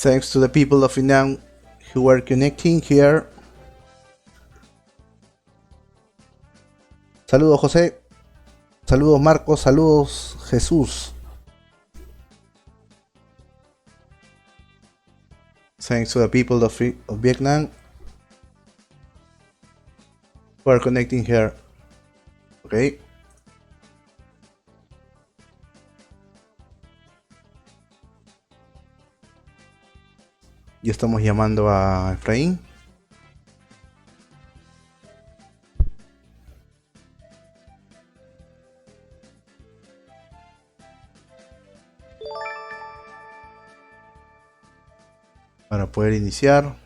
Thanks to the people of Vietnam who are connecting here. Saludos José, saludos Marcos, saludos Jesús. Thanks to the people of Vietnam who are connecting here. Ok. Ya estamos llamando a Efraín. Para poder iniciar.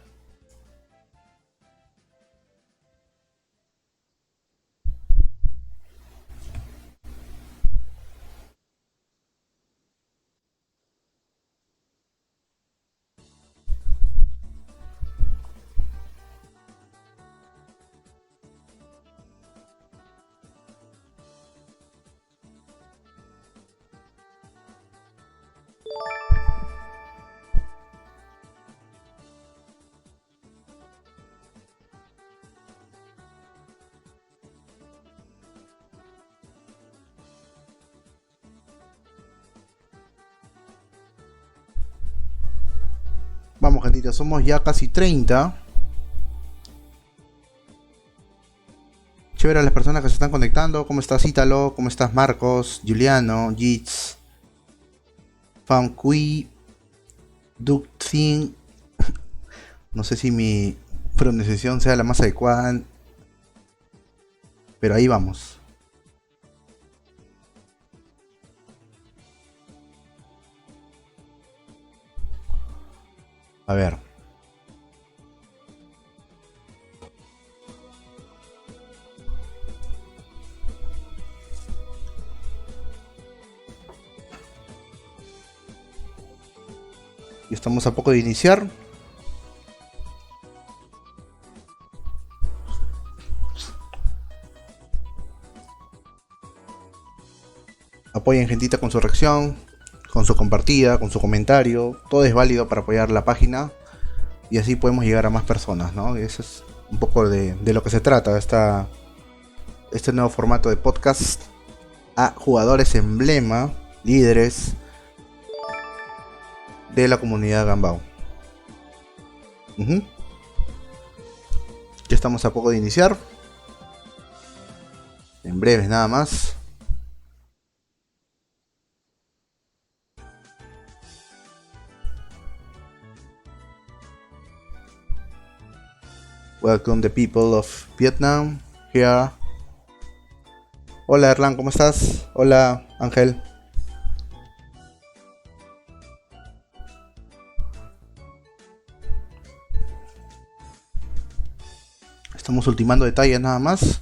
Vamos, gentita, somos ya casi 30. Chévere a las personas que se están conectando. ¿Cómo estás, Ítalo? ¿Cómo estás, Marcos? Juliano, Jits, Fancui, Ductin. No sé si mi pronunciación sea la más adecuada, pero ahí vamos. A ver. Y estamos a poco de iniciar. Apoyen, gentita, con su reacción, con su compartida, con su comentario. Todo es válido para apoyar la página y así podemos llegar a más personas, ¿no? Y eso es un poco de lo que se trata este nuevo formato de podcast a jugadores emblema, líderes de la comunidad Gambao. Ya estamos a poco de iniciar. En breves nada más. Welcome the people of Vietnam here. Hola Erlan, ¿cómo estás? Hola Ángel. Estamos ultimando detalles nada más.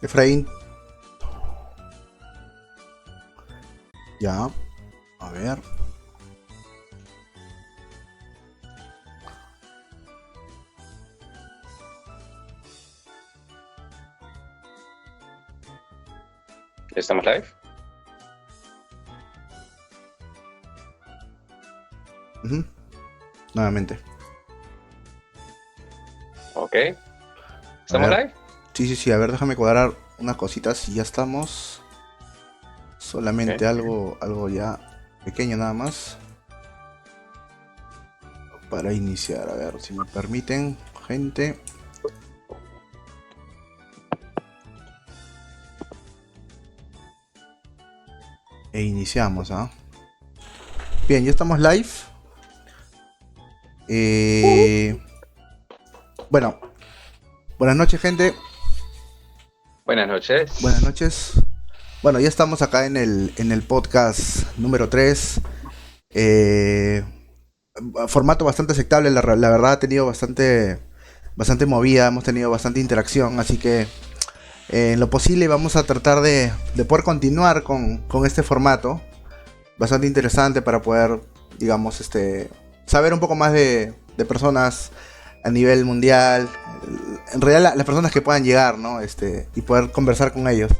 Efraín. Ya. A ver. ¿Estamos live? Ujú. Nuevamente. Ok. A ¿Estamos ver. live? Sí. A ver, déjame cuadrar unas cositas y ya estamos. Solamente Ok. algo ya pequeño nada más. Para iniciar. A ver, si me permiten, gente. E iniciamos, ¿ah? Bien, ya estamos live. Bueno, buenas noches, gente. Buenas Buenas noches. noches. Bueno, ya estamos acá en el podcast número 3. Formato bastante aceptable, la verdad ha tenido bastante movida, hemos tenido bastante interacción, así que en lo posible vamos a tratar de poder continuar con este formato. Bastante interesante para poder, digamos, saber un poco más de personas a nivel mundial. En realidad las personas que puedan llegar, ¿no? Y poder conversar con ellos.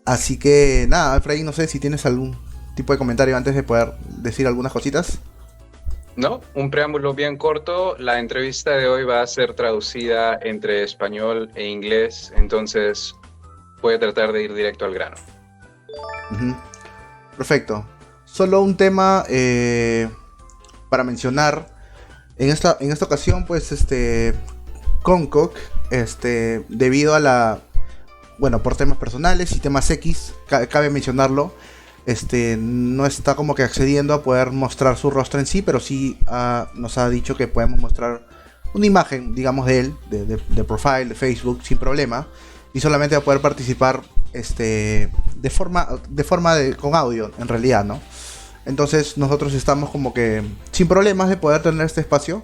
Así que nada, Efraín, no sé si tienes algún tipo de comentario antes de poder decir algunas cositas. No, un preámbulo bien corto. La entrevista de hoy va a ser traducida entre español e inglés, entonces voy a tratar de ir directo al grano. Ujú. Perfecto. Solo un tema para mencionar. En esta ocasión, pues, Concoc, debido a bueno, por temas personales y temas X, cabe mencionarlo, no está como que accediendo a poder mostrar su rostro en sí, pero sí nos ha dicho que podemos mostrar una imagen, digamos, de él, de profile, de Facebook, sin problema, y solamente va a poder participar con audio, en realidad, ¿no? Entonces nosotros estamos como que sin problemas de poder tener este espacio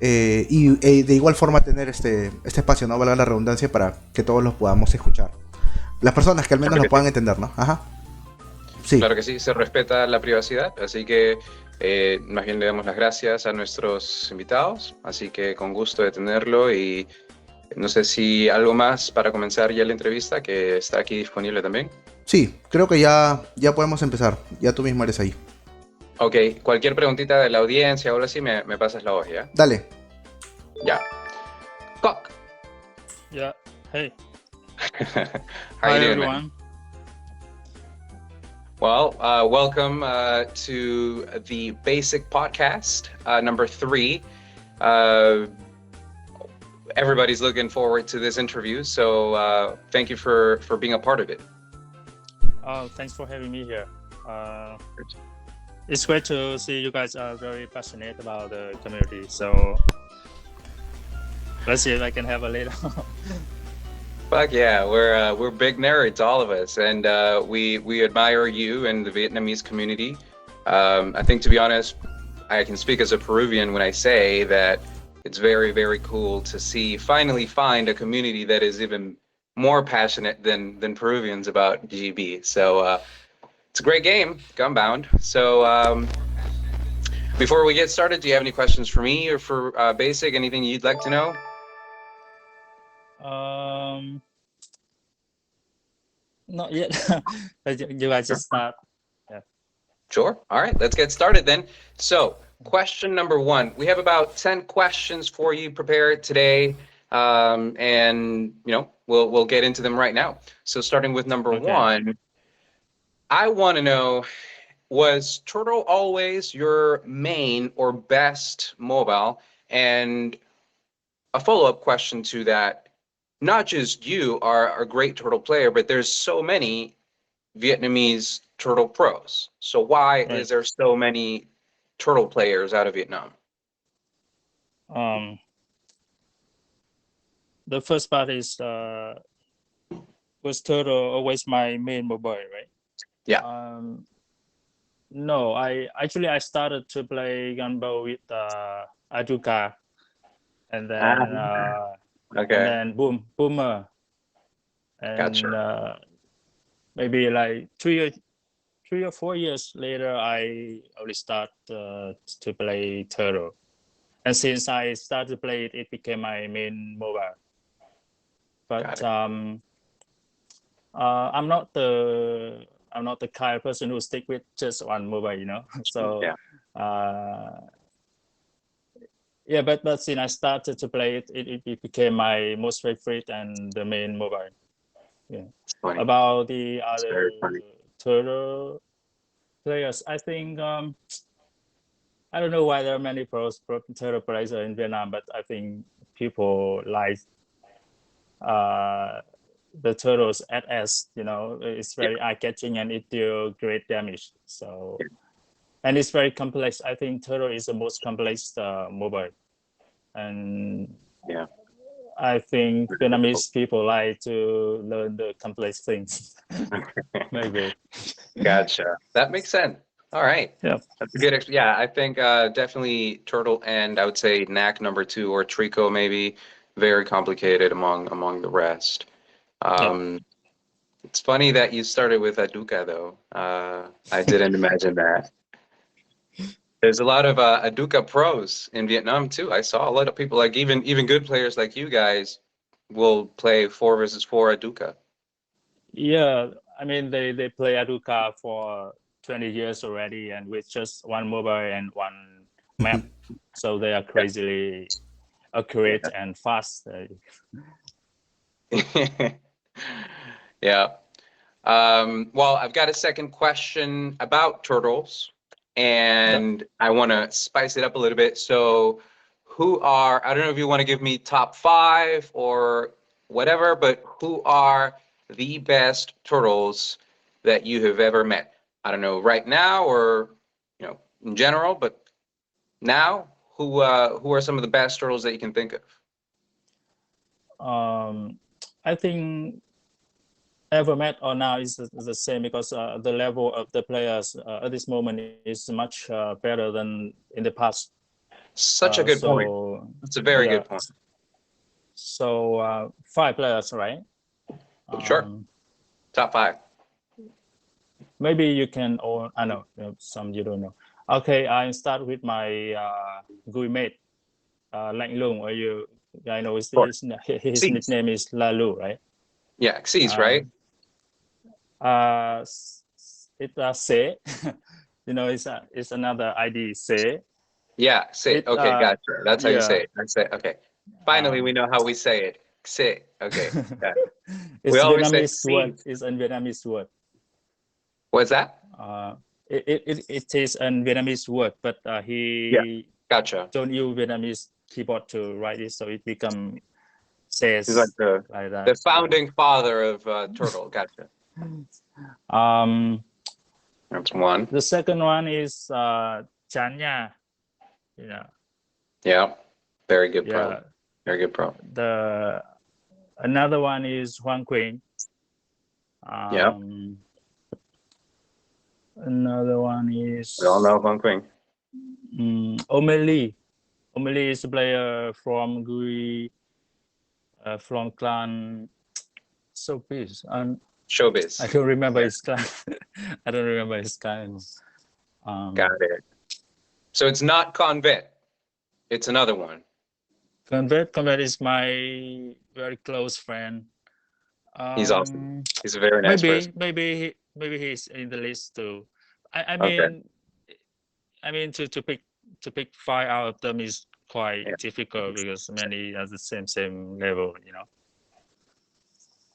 y de igual forma tener este espacio, no valga la redundancia, para que todos los podamos escuchar. Las personas que al menos Claro nos que sí. puedan entender, ¿no? Ajá. Sí, Claro que sí, se respeta la privacidad, así que más bien le damos las gracias a nuestros invitados, así que con gusto de tenerlo y no sé si algo más para comenzar ya la entrevista, que está aquí disponible también. sí, creo que ya podemos empezar. Ya tú mismo eres ahí. Ok, cualquier preguntita de la audiencia o algo así, me pasas la voz, ¿ya? Dale. Ya. Cock. Yeah. Hey. How you Hi, doing, man? everyone. Well, welcome to the Basic Podcast, number 3. Uh, everybody's looking forward to this interview, so thank you for being a part of it. Thanks for having me here. It's great to see you guys are very passionate about the community. So let's see if I can have a little. Fuck yeah, we're big nerds, all of us, and we admire you and the Vietnamese community. I think, to be honest, I can speak as a Peruvian when I say that it's very, very cool to finally find a community that is even more passionate than Peruvians about GB. So it's a great game, Gunbound. So before we get started, do you have any questions for me or for Basic? Anything you'd like to know? Not yet. You guys just start. Sure. All right, let's get started then. So, question number 1. We have about 10 questions for you prepared today, and we'll get into them right now. So, starting with number Okay. 1, I want to know: was Turtle always your main or best mobile? And a follow-up question to that: not just you are a great Turtle player, but there's so many Vietnamese Turtle pros. So why Right. is there so many Turtle players out of Vietnam? The first part is was Turtle always my main mobile, right? Yeah. No, I started to play Gunbow with Ajuka, and then Okay. Boomer. and Gotcha. maybe like 3 or 4 years later, I only start to play Turtle, and since I started to play it, it became my main mobile. Got But it. I'm not the kind of person who stick with just one mobile, you know. So Yeah. yeah, but since I started to play it, it became my most favorite and the main mobile. Yeah. It's funny. About the It's other very funny. Turtle players, I think I don't know why there are many pro Turtle players in Vietnam, but I think people like uh, the Turtles SS. You know, it's Yeah. very eye-catching and it deal great damage. So Yeah. and it's very complex. I think Turtle is the most complex mobile, and Yeah. I think Very difficult. Vietnamese people like to learn the complex things. Maybe. Gotcha. That makes sense. All right. Yeah. That's a good. Yeah, I think definitely Turtle and I would say Knack number two or Trico maybe very complicated among the rest. Yeah. It's funny that you started with Aduka though. I didn't imagine that. There's a lot of Aduka pros in Vietnam too. I saw a lot of people like even good players like you guys will play 4 versus 4 Aduka. Yeah. I mean, they play Aduka for 20 years already, and with just one mobile and one map, so they are crazily accurate and fast. Yeah. Well, I've got a second question about turtles, Yeah. and I want to spice it up a little bit. So, I don't know if you want to give me top five or whatever, but who are the best turtles that you have ever met? I don't know, right now or, in general, but now, who are some of the best turtles that you can think of? I think ever met or now is the same because the level of the players at this moment is much better than in the past. Such a good point. So That's a very yeah, good point. so 5 players, right? Sure. Top five. Maybe you can, or I know some you don't know. Okay, I start with my good mate, Lạnh Lung, or I know his Seas. nickname is Lalu, right? Yeah, Seas, Uh, right? it's Se. You know, it's another ID Se. Yeah, say. It Okay, gotcha. That's how you say yeah. it. That's it. Okay. Finally, we Um, know how we say it. Say. Okay. Got it. We it's always say Vietnamese word. seas. It's a Vietnamese word. What's that? It is a Vietnamese word, but Yeah, he gotcha. don't use Vietnamese keyboard to write it, so it become says He's like like that. the founding father of Turtle. Gotcha. Um, That's one. the second one is Chan Nha. Yeah, Yeah. Very good pro. yeah. Very good pro. The another one is Huang Quỳnh. Yeah. Another one is We all know Hong Kong. O'Malley. O'Malley is a player from Gui, from clan Showbiz. And Showbiz. I don't remember his clan. I don't remember his clan. Got it. So it's not Convet. It's another one. Convert is my very close friend. He's awesome. He's a very nice person. Maybe he's in the list too. I Okay. mean, to pick 5 out of them is quite Yeah. difficult because many are the same level, you know.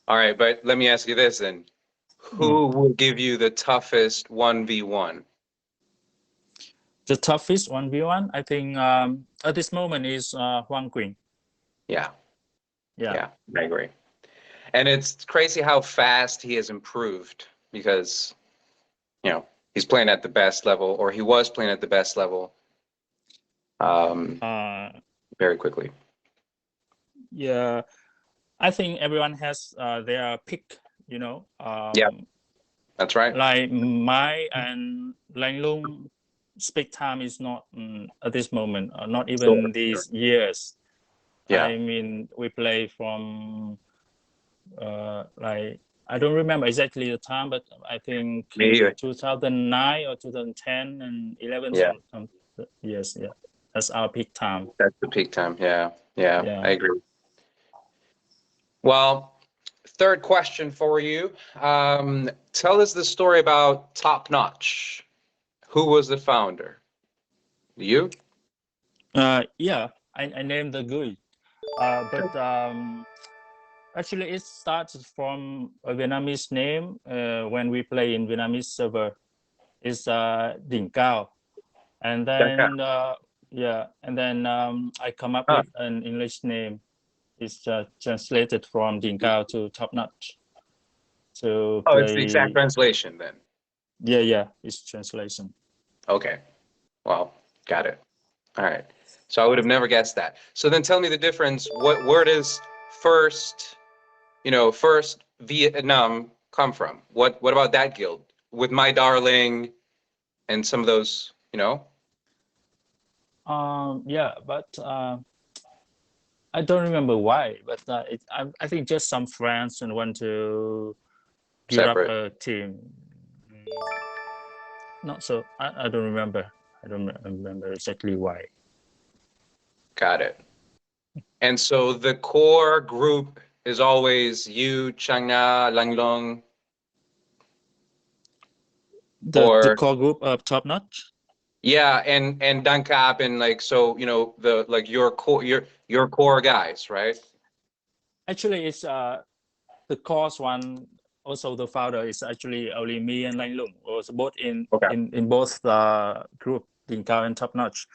All right, but let me ask you this then. Who will give you the toughest 1v1? The toughest 1v1, I think at this moment is Huang Quỳnh. Yeah. Yeah. Yeah, I agree. And it's crazy how fast he has improved because, he's playing at the best level, or he was playing at the best level very quickly. Yeah. I think everyone has their pick, you know. Yeah, that's right. Like Mai and Lang Lung speak time is not at this moment, not even Sure. these years. Yeah. I mean, we play from like I don't remember exactly the time, but I think Me either. 2009 or 2010 and 11. Yeah. Yes, yeah, that's our peak time. That's the peak time. Yeah. Yeah. Yeah. I agree. Well, third question for you. Tell us the story about Top Notch. Who was the founder? You? Yeah, I named the GUI, but actually it started from a Vietnamese name when we play in Vietnamese server. It's Đỉnh Cao, and then and then I come up with an English name. It's translated from Đỉnh Cao to Top Notch to Oh, it's the exact play. translation then. Yeah, it's translation. Okay. Well, got it. All right. So I would have never guessed that. So then tell me the difference. Where does first Vietnam come from? What about that guild? With My Darling and some of those, Yeah, but I don't remember why, but I think just some friends and want to gear up separate. a team. Not so. I don't remember. I don't remember exactly why. Got it. And so the core group is always you, Chang Na, Lang Long, The or core group of Top Notch. yeah, and Dan Cap and like so the like your core guys, right? Actually, it's the course one. Also, the founder is actually only me and Lang Lung. Was both in Okay. in both the group, Đỉnh Cao and Top Notch.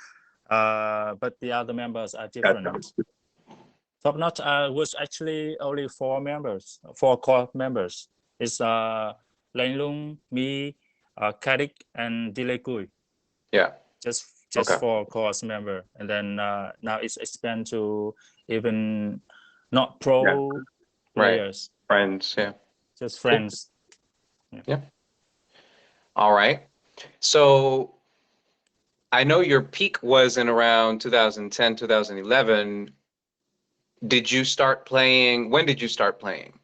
But the other members are different. Gotcha. Top Notch was actually only 4 core members. It's Lang Lung, me, Kadik, and Dile Cui. Yeah. Just Okay. 4 course member, and then now it's expanded to even not pro players, Friends, yeah. just friends. Yeah. All right. So I know your peak was in around 2010, 2011. Did you start playing? When did you start playing?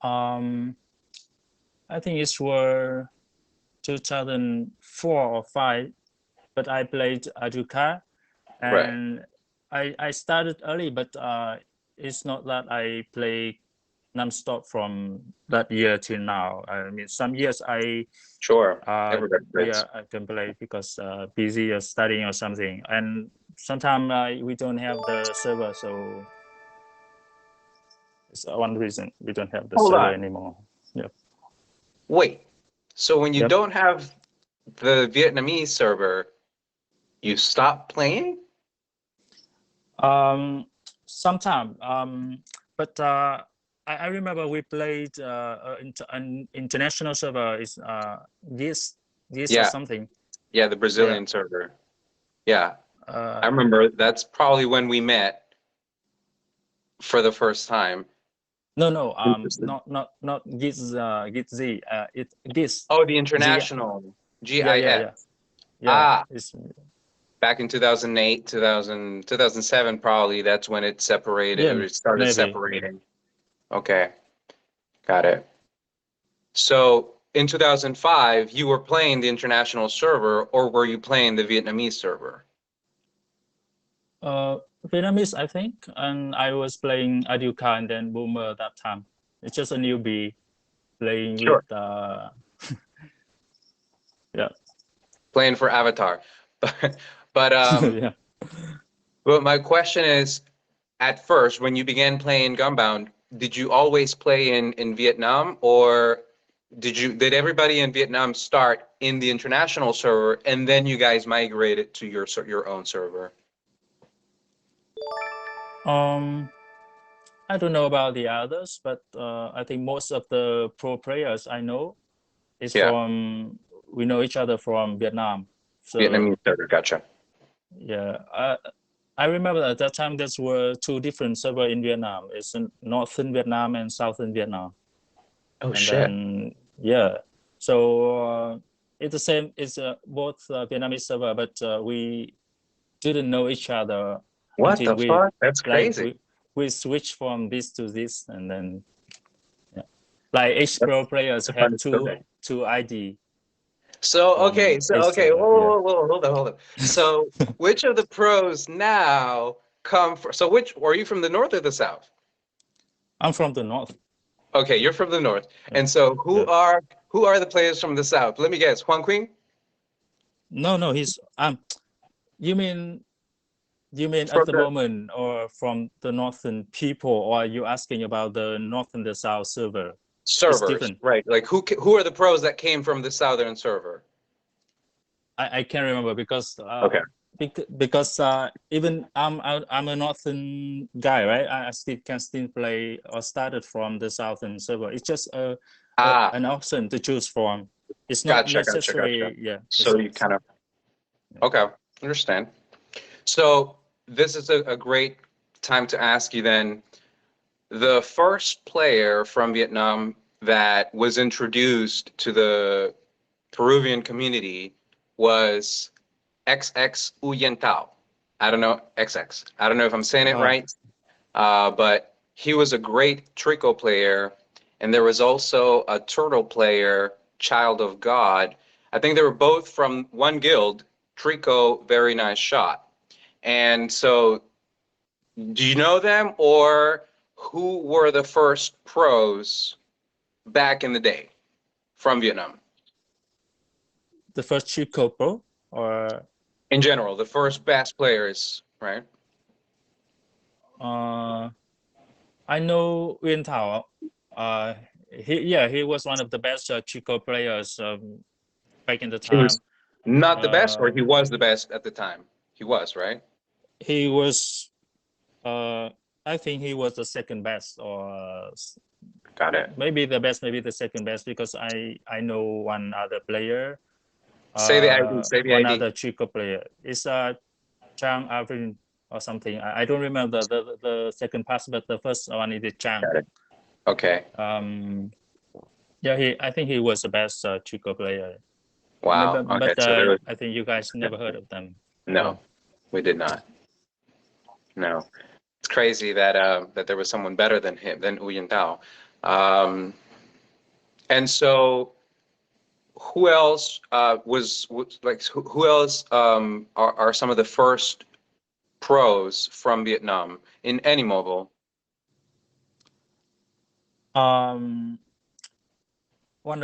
I think it's were 2004 or 5, but I played Aduka, and I started early, but it's not that I play non-stop from that year till now. I mean, some years I Everybody plays. I can play because busy or studying or something, and sometimes we don't have the server, so it's one reason we don't have the Hold server on. anymore. Yep. Wait. So when you Yep. don't have the Vietnamese server, you stop playing? Sometime. But I remember we played an international server is this or something. Yeah, the Brazilian server. Yeah. I remember that's probably when we met for the first time. No, not GIZ. It's GIZ. Oh, the international GIS. Yeah. It's back in 2008, 2007, probably. That's when it separated. Yeah, It started maybe. separating. Okay, got it. So in 2005, you were playing the international server, or were you playing the Vietnamese server? Vietnamese, I think, and I was playing Aduka and then Boomer that time. It's just a newbie playing with yeah. Playing for Avatar. But Yeah. But my question is, at first, when you began playing Gunbound, did you always play in Vietnam, or did everybody in Vietnam start in the international server and then you guys migrated to your own server? I don't know about the others, but I think most of the pro players I know is from we know each other from Vietnam. So, Vietnamese server, gotcha. Yeah, I remember at that time there were 2 different servers in Vietnam. It's in Northern Vietnam and Southern Vietnam. Oh, and shit. Then, yeah, so it's the same. It's both Vietnamese server, but we didn't know each other. What the fuck? That's crazy. we switch from this to this, and then like each pro players have two ID. So from okay, so each okay, server, whoa, hold on. So which of the pros now come from? So which are you from the north or the south? I'm from the north. Okay, you're from the north, and so who are the players from the south? Let me guess, Huang Qing? No, he's You mean From at the the moment, or from the northern people, or are you asking about the north and the south server? It's servers, different. right? Like who are the pros that came from the southern server? I can't remember because Okay. because even I'm a northern guy, right? I still can play or started from the southern server. It's just an option to choose from. It's not Gotcha. necessary. Yeah. So you kind of okay, understand. So this is a great time to ask you then. The first player from Vietnam that was introduced to the Peruvian community was XX Uyen Tao. I don't know, XX. I don't know if I'm saying it right, but he was a great Trico player. And there was also a Turtle player, Child of God. I think they were both from one guild, Trico, Very Nice Shot. And so, do you know them, or who were the first pros back in the day from Vietnam? The first Chico Pro, or in general, the first best players, right? I know Uyên Thao. He was one of the best Chico players back in the He time. was not the best, or he was the best at the time. He was, right? He was. I think he was the second best, or got it. Maybe the best, maybe the second best, because I know one other player. Say the ID. Say the one ID. other Chico player. It's Chang Avrin or something. I don't remember the second pass, but the first one is Chang. Got it. Okay. I think he was the best Chico player. Wow. But so I think you guys never heard of them. No, we did not. No, it's crazy that that there was someone better than him, than Uyên Tao. And so, who else was like? Who else are some of the first pros from Vietnam in any mobile? One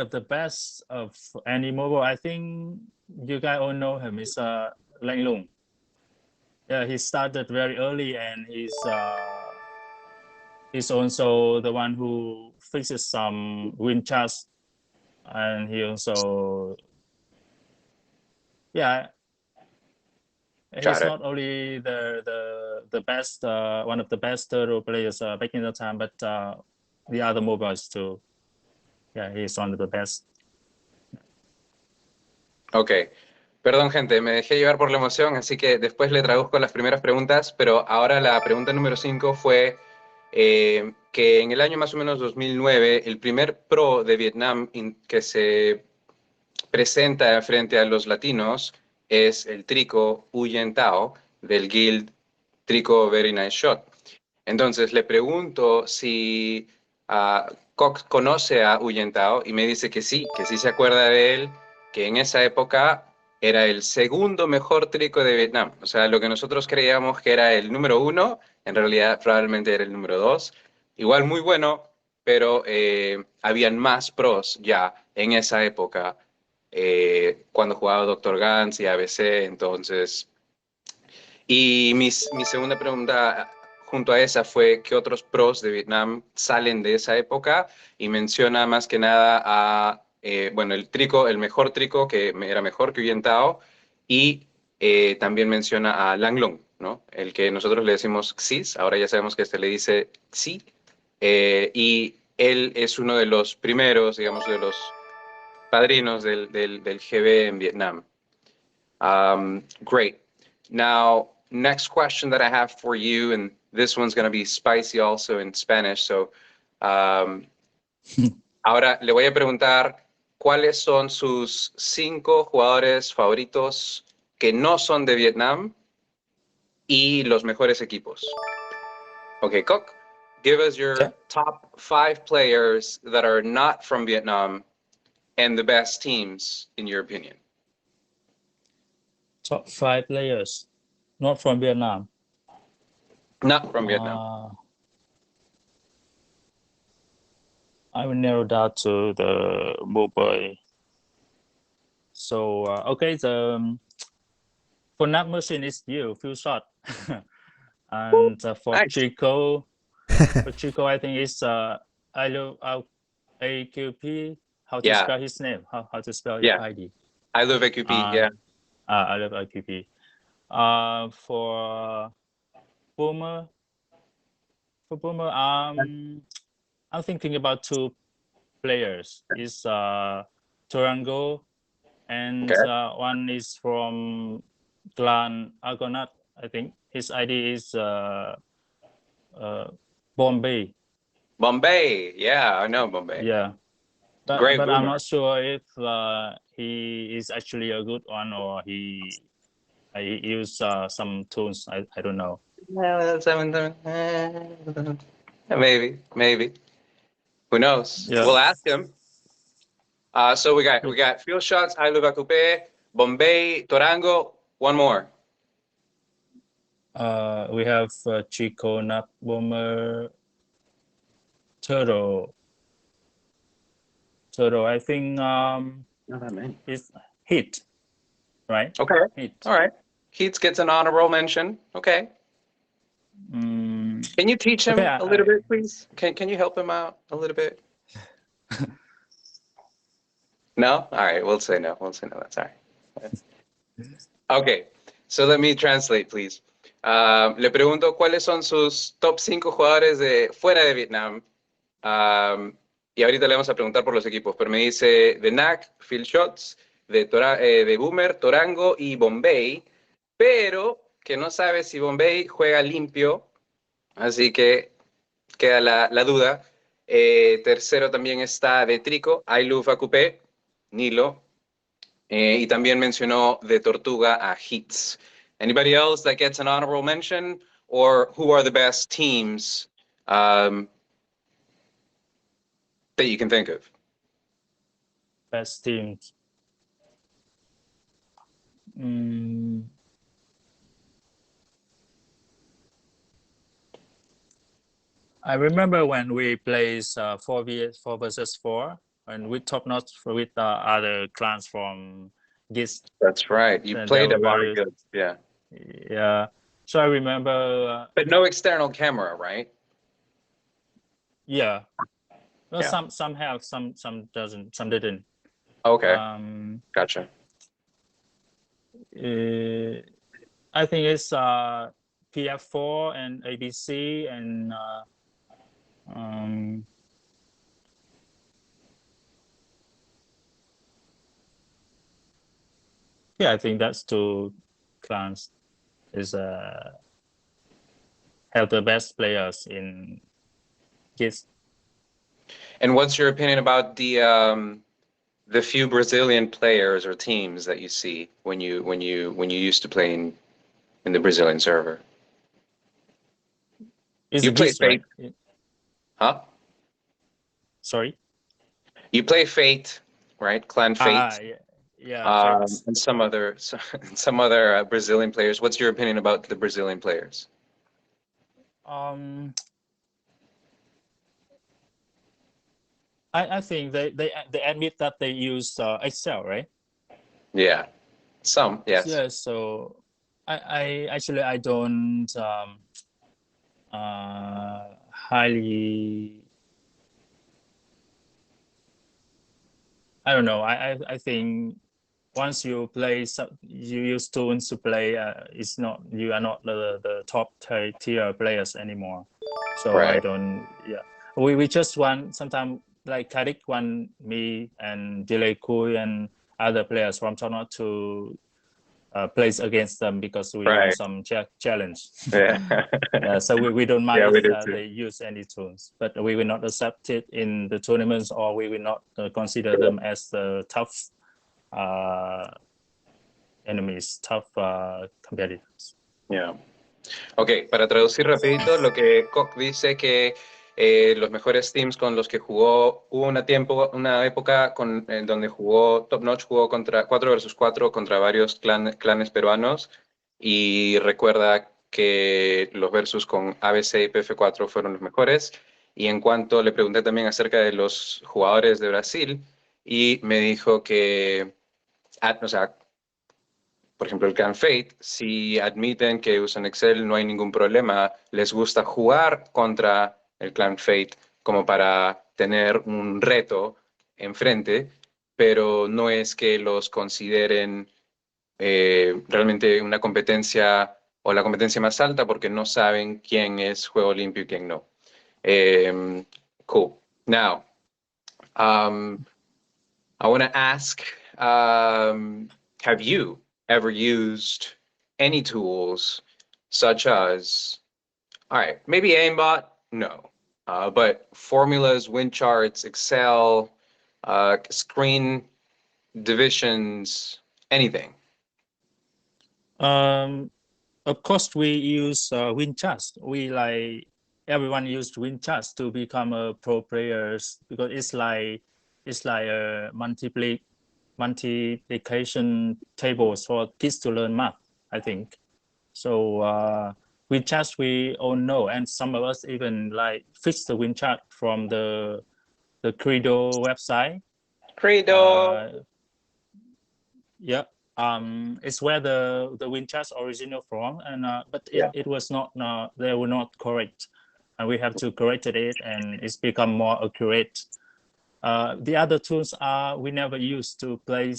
of the best of any mobile, I think you guys all know him, is Lang Lung. Yeah, he started very early, and he's also the one who fixes some win charts, and he also he's not only the best one of the best turtle players back in the time, but the other mobiles too. Yeah, he's one of the best. Okay. Perdón, gente, me dejé llevar por la emoción, así que después le traduzco las primeras preguntas, pero ahora la pregunta número 5 fue que en el año más o menos 2009, el primer pro de Vietnam que se presenta frente a los latinos es el Trico Uyên Tao del guild Trico Very Nice Shot. Entonces le pregunto si Cox conoce a Uyên Tao y me dice que sí se acuerda de él, que en esa época era el segundo mejor trico de Vietnam. O sea, lo que nosotros creíamos que era el número 1, en realidad probablemente era el número 2. Igual muy bueno, pero habían más pros ya en esa época, cuando jugaba Dr. Gans y ABC, entonces. Y mi segunda pregunta junto a esa fue qué otros pros de Vietnam salen de esa época, y menciona más que nada a bueno, el mejor trico que era mejor que Uyên Tao, y también menciona a Lang Lung, ¿no? El que nosotros le decimos Xis, ahora ya sabemos que le dice Xi, y él es uno de los primeros, digamos, de los padrinos del GB en Vietnam. Great. Now, next question that I have for you, and this one's going to be spicy also in Spanish, so ahora le voy a preguntar cuáles son sus 5 jugadores favoritos que no son de Vietnam y los mejores equipos. Okay, Cook, give us your Yeah. top 5 players that are not from Vietnam and the best teams in your opinion. Top 5 players, not from Vietnam. Not from Vietnam. I will narrow down to the mobile. So okay, for Nap Machine is you, few shot. And for Nice. Chico, I think it's I love AQP. How to Yeah. spell his name? How to spell Yeah. your ID? I love AQP, yeah. I love AQP. For Boomer, I'm thinking about 2 players. Is Turango, and Okay. one is from Clan Argonaut. I think his ID is Bombay. Bombay, yeah, I know Bombay. Yeah, Great but I'm boomer. not sure if he is actually a good one or he use some tools. I don't know. Maybe. Who knows? Yeah. We'll ask him. So we got Field Shots, I Love Coupe, Bombay, Torango, one more. We have Chico, Nap Boomer, Turtle. I think Not that many. it's Hit, right? Okay. Hit. All right. Keats gets an honorable mention. Okay. Mm, Can you teach him okay, a little bit, please? Can you help him out a little bit? No? All right, we'll say no. That's all right. Okay, so let me translate, please. Le pregunto cuáles son sus top 5 jugadores de fuera de Vietnam. Y ahorita le vamos a preguntar por los equipos, pero me dice de NAC, Phil Shots, de Boomer, Torango y Bombay, pero que no sabe si Bombay juega limpio, así que queda la duda. Tercero también está de Trico, Ailuf Acupé, Nilo, y también mencionó de Tortuga a Hits. Anybody else that gets an honorable mention, or who are the best teams that you can think of? best teams. I remember when we played 4 versus 4, and we top notch with other clans from GIS. That's right. You And played they a were lot very, of good. Yeah. yeah. So I remember. But no external camera, right? Yeah. Well, Yeah. some have, some doesn't, some didn't. Okay. I Gotcha. think it's PF4 and ABC and yeah, I think that's 2 clans is have the best players in GIS. And what's your opinion about the few Brazilian players or teams that you see when you used to play in the Brazilian server? Is You it play GIS, right? Huh? Sorry. You play Fate, right? Clan Fate. Yeah. And some other Brazilian players. What's your opinion about the Brazilian players? I think they admit that they use Excel, right? Yeah, some, yes. Yeah. So I actually I don't highly. I don't know. I think once you play, you use tools to play. It's not, you are not the top tier players anymore. So Right. I don't. Yeah, we just want sometimes like Kadik want me and Delay Kui and other players from Toronto to plays against them because we Right. want some challenge. Yeah. So we don't mind Yeah, we do if too. they use any tools, but we will not accept it in the tournaments, or we will not consider them as the tough enemies, tough competitors. Yeah. Ok, para traducir rapidito, lo que Koch dice que los mejores teams con los que jugó, hubo una época en donde jugó Top Notch, jugó contra 4 versus 4 contra varios clanes peruanos y recuerda que los versus con ABC y PF4 fueron los mejores. Y en cuanto le pregunté también acerca de los jugadores de Brasil y me dijo que, o sea, por ejemplo, el Clan Fate, si admiten que usan Excel, no hay ningún problema. Les gusta jugar contra el Clan Fate como para tener un reto enfrente, pero no es que los consideren realmente una competencia o la competencia más alta porque no saben quién es juego limpio y quién no. Cool. Now, um, I want to ask, have you ever used any tools such as, all right, maybe aimbot? No. But formulas, wind charts, Excel, screen divisions, anything? Of course, we use WinCharts. Everyone used WinCharts to become a pro players because it's like a multiplication tables for kids to learn math, I think. So WinCharts we all know, and some of us even like fix the WinChart from the Credo website. Credo. Yeah, it's where the WinCharts original from, and but it was not they were not correct, and we have to correct it, and it's become more accurate. The other tools we never use to play,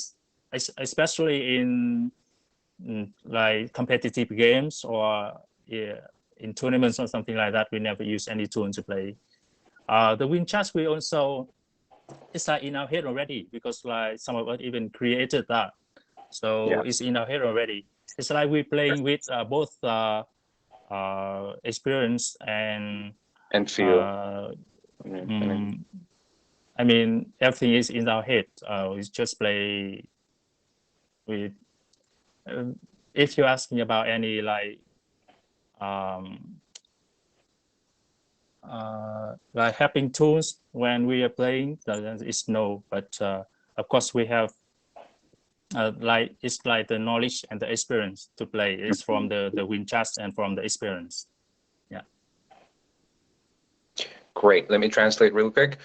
especially in like competitive games or in tournaments or something like that. We never use any tool to play. The WinCharts we also, it's like in our head already because like some of us even created that. So it's in our head already. It's like we're playing with both experience and feel. I mean, everything is in our head. We just play with. If you ask me about any like helping tools when we are playing, it's no. But of course, we have it's like the knowledge and the experience to play. It's from the WinCharts and from the experience. Yeah. Great. Let me translate real quick.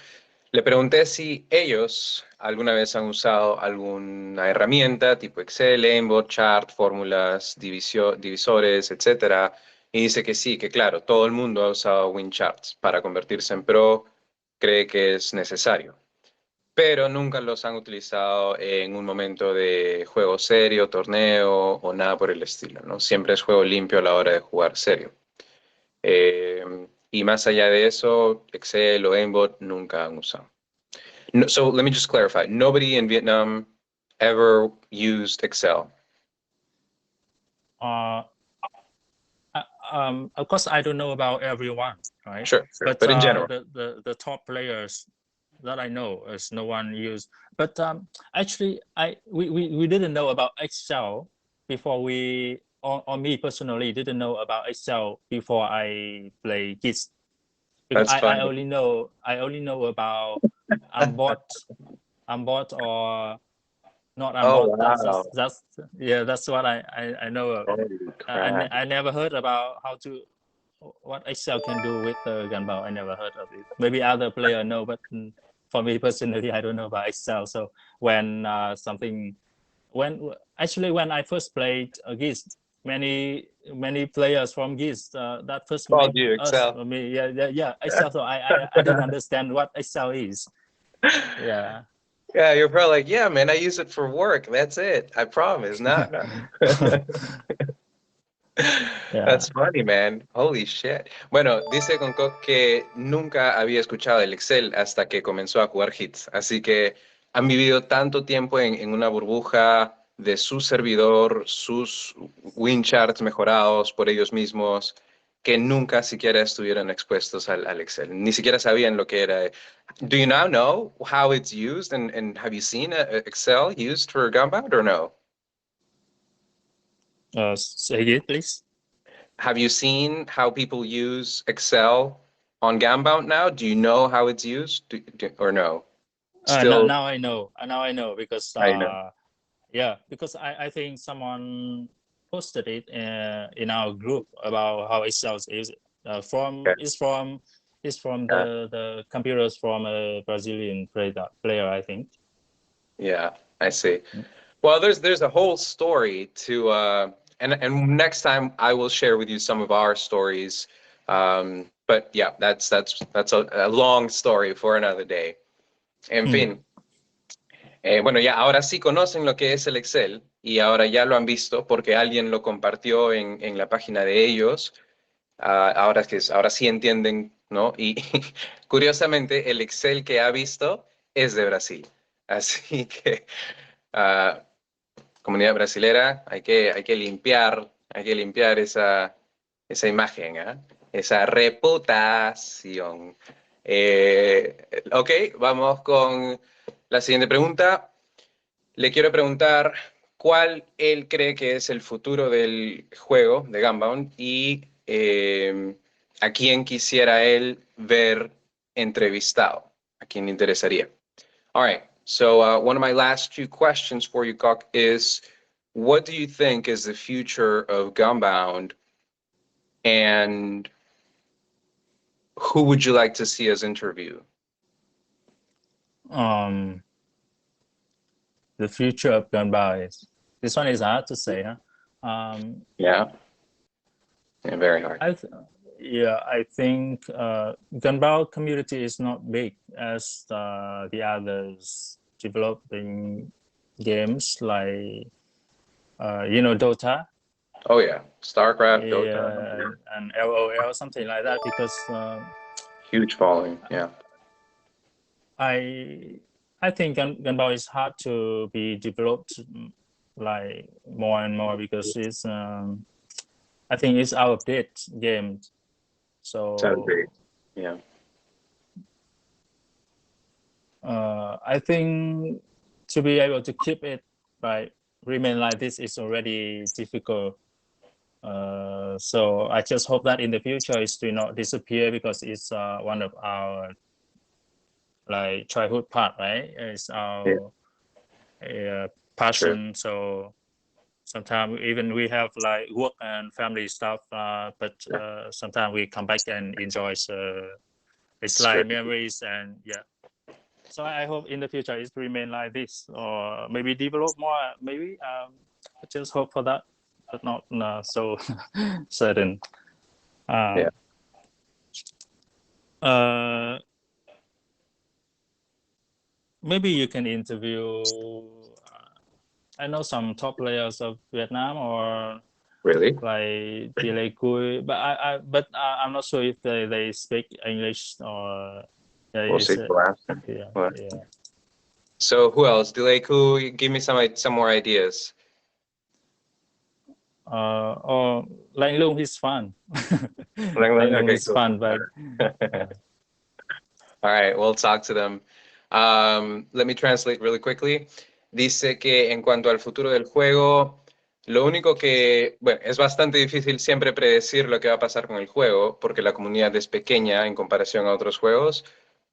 Le pregunté si ellos alguna vez han usado alguna herramienta tipo Excel, Aimbot, chart, fórmulas, divisores, etcétera. Y dice que sí, que claro, todo el mundo ha usado WinCharts para convertirse en pro, cree que es necesario. Pero nunca los han utilizado en un momento de juego serio, torneo o nada por el estilo, ¿no? Siempre es juego limpio a la hora de jugar serio. Y más allá de eso, Excel o Aimbot nunca han usado. No, so let me just clarify. Nobody in Vietnam ever used Excel. Of course, I don't know about everyone, right? Sure. But in general, the top players that I know is no one used. But actually, we didn't know about Excel before we, or me personally, didn't know about Excel before I play GIS. Because I only know about Ambot or not Ambot. Wow. That's what I know of. I never heard about what Excel can do with the Gunbow. I never heard of it. Maybe other player know, but for me personally, I don't know about Excel. So when I first played GIS, many players from GIS that first called you Excel. Me, yeah, Excel. So I didn't understand what Excel is. Yeah. Yeah, you're probably like, yeah, man, I use it for work. That's it. I promise. No. Yeah. That's funny, man. Holy shit. Bueno, dice Conco que nunca había escuchado el Excel hasta que comenzó a jugar hits. Así que han vivido tanto tiempo en una burbuja de su servidor, sus WinCharts mejorados por ellos mismos, que nunca siquiera estuvieron expuestos al Excel. Ni siquiera sabían lo que era. Do you now know how it's used? And have you seen Excel used for Gunbound or no? Say it, please. have you seen how people use Excel on Gambound now? Do you know how it's used, or no? Still, Now I know. Now I know because I know. yeah, because I think someone posted it in our group about how Excel is from Okay. is from Yeah. the computers from a Brazilian player I think. Yeah, I see. Well, there's a whole story to and next time I will share with you some of our stories. But yeah, that's a long story for another day. En Mm. fin, bueno, ya ahora sí conocen lo que es el Excel y ahora ya lo han visto porque alguien lo compartió en la página de ellos. Ahora sí entienden, ¿no? Y curiosamente el Excel que ha visto es de Brasil. Así que ah, comunidad brasilera, hay que limpiar esa imagen, ¿eh? Esa reputación. Ok, vamos con la siguiente pregunta. Le quiero preguntar cuál él cree que es el futuro del juego de Gunbound y a quién quisiera él ver entrevistado, a quién le interesaría. All right. So one of my last two questions for you, Kok, is what do you think is the future of Gunbound, and who would you like to see us interview? The future of Gunbound is this one is hard to say, huh? Yeah. Yeah, very hard. I think Gunbound community is not big as the others developing games like Dota, Oh yeah, StarCraft, Dota, and LOL, something like that. Because huge following. Yeah. I think Gunbound is hard to be developed like more and more because it's I think it's out of date game. So Sounds great. Yeah. I think to be able to keep it like remain like this is already difficult. So I just hope that in the future it will not disappear because it's one of our like childhood part, right? It's our passion. So sometimes even we have like work and family stuff, but sometimes we come back and enjoy. It's like memories and yeah. So I hope in the future it remain like this, or maybe develop more. Maybe I just hope for that, but not so certain. Yeah. Maybe you can interview. I know some top players of Vietnam or Really? like Delay Cui, but I'm not sure if they speak English or We'll see. yeah. So who else? Dileku, give me some more ideas. Or Lang Lung is fun. Lang Lung, okay, is cool. fun, but all right, we'll talk to them. Let me translate really quickly. Dice que en cuanto al futuro del juego, lo único que, bueno, es bastante difícil siempre predecir lo que va a pasar con el juego, porque la comunidad es pequeña en comparación a otros juegos,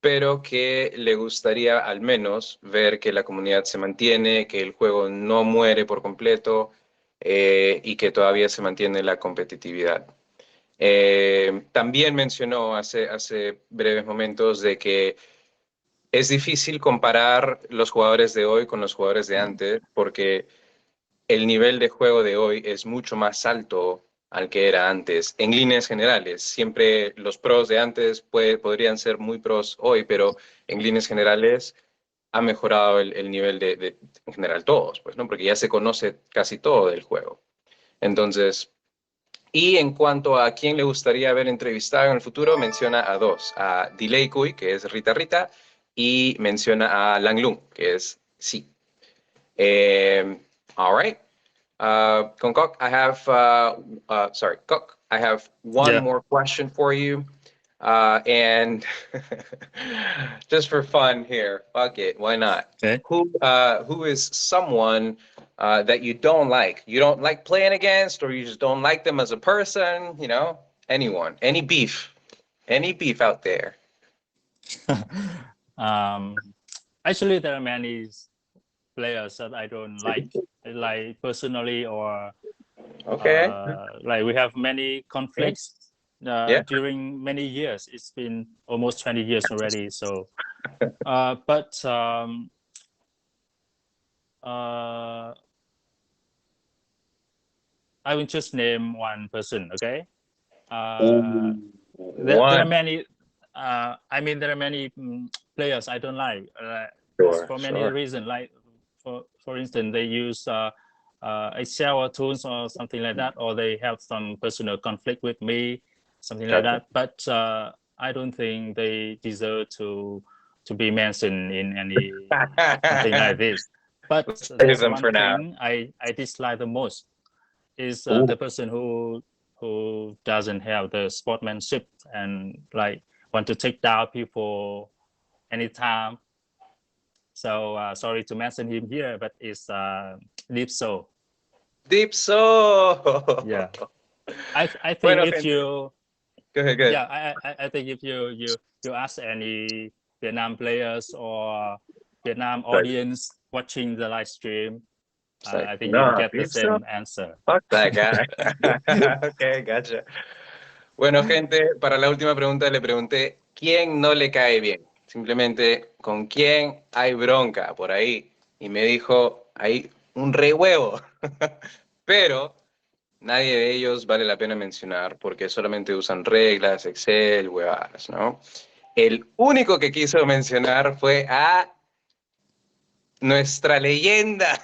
pero que le gustaría al menos ver que la comunidad se mantiene, que el juego no muere por completo y que todavía se mantiene la competitividad. También mencionó hace breves momentos de que es difícil comparar los jugadores de hoy con los jugadores de antes porque el nivel de juego de hoy es mucho más alto al que era antes. En líneas generales, siempre los pros de antes podrían ser muy pros hoy, pero en líneas generales ha mejorado el nivel en general todos, pues, ¿no? Porque ya se conoce casi todo del juego. Entonces, y en cuanto a quién le gustaría haber entrevistado en el futuro, menciona a dos, a Delay Cui, que es Rita Rita, y menciona a Lang Lung, que es Sí. All right. Con Kok, I have, sorry, Kok, I have one more question for you. And just for fun here, fuck it, why not? Okay. Who is someone that you don't like? You don't like playing against, or you just don't like them as a person, you know? Anyone, any beef out there. Actually, there are many players that I don't like personally, or Okay. like we have many conflicts Yeah. during many years. It's been almost 20 years already. So, but I will just name one person. Okay. There are One. many. I mean, there are many players I don't like Sure, for many sure. reasons. Like for instance, they use Excel or tools or something like that, or they have some personal conflict with me, something like Gotcha. that. But I don't think they deserve to be mentioned in any something like this. But Let's save there's them one for now. thing I dislike the most is Ooh. the person who doesn't have the sportsmanship and like want to take down people anytime. So sorry to mention him here, but it's Lipso. Deep so. Yeah. I think Bueno, if gente. you Go ahead, go ahead. yeah I think if you ask any Vietnam players or Vietnam audience watching the live stream, It's like, I think no, you'll get the Deep so? same answer. Fuck that guy. Okay, gotcha. Bueno, gente, para la última pregunta le pregunté quién no le cae bien. Simplemente con quién hay bronca por ahí. Y me dijo, hay un re huevo. Pero nadie de ellos vale la pena mencionar porque solamente usan reglas, Excel, huevadas, ¿no? El único que quiso mencionar fue a nuestra leyenda,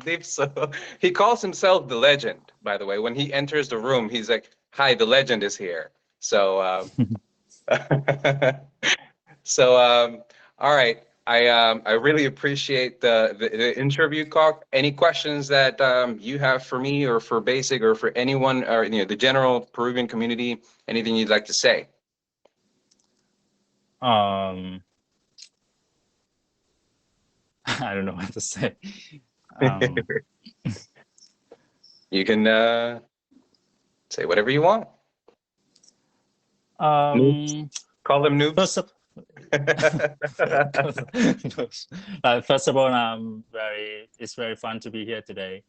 Dipso. He calls himself the legend, by the way. When he enters the room, he's like, hi, the legend is here. So, all right. I really appreciate the interview, Kok. Any questions that you have for me or for Basic or for anyone or the general Peruvian community? Anything you'd like to say? I don't know what to say. You can say whatever you want. Call them noobs. First of all, it's very fun to be here today,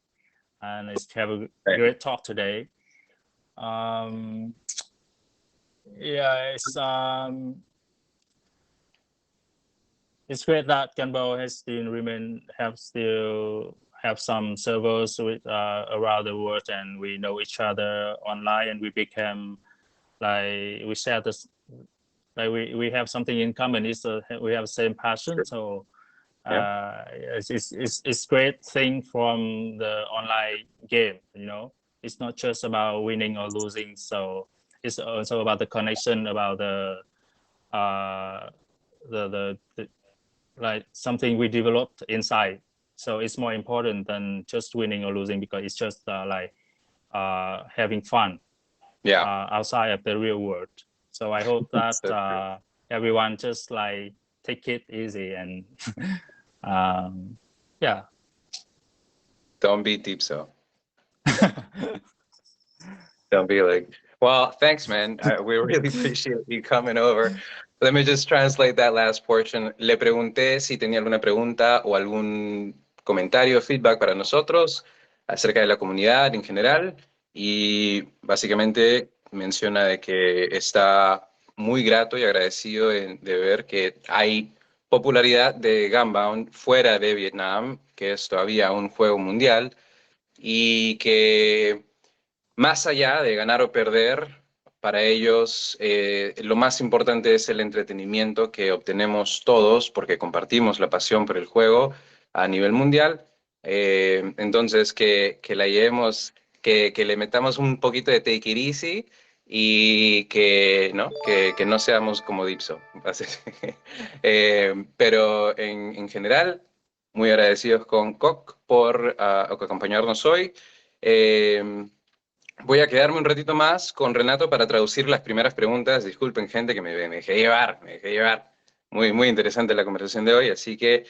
and it's have a great talk today. Yeah, it's great that Ganbo has still have some servers with around the world, and we know each other online, and we became like we share this, like we have something in common. We have the same passion, so it's great thing from the online game. It's not just about winning or losing. So it's also about the connection, about the like something we developed inside. So it's more important than just winning or losing, because it's just like having fun outside of the real world. So I hope that everyone just like take it easy and yeah. Don't be deep so. Don't be like, well, thanks, man. We really appreciate you coming over. Let me just translate that last portion. Le pregunté si tenía alguna pregunta o algún comentario, feedback para nosotros acerca de la comunidad en general, y básicamente menciona de que está muy grato y agradecido de ver que hay popularidad de Gunbound fuera de Vietnam, que es todavía un juego mundial, y que más allá de ganar o perder, para ellos lo más importante es el entretenimiento que obtenemos todos porque compartimos la pasión por el juego a nivel mundial. Entonces, que la llevemos, que le metamos un poquito de take it easy y que no seamos como Dipso. Pero en general, muy agradecidos con Kok por acompañarnos hoy. voy a quedarme un ratito más con Renato para traducir las primeras preguntas. Disculpen, gente, que me dejé llevar, me dejé llevar. Muy, muy interesante la conversación de hoy, así que,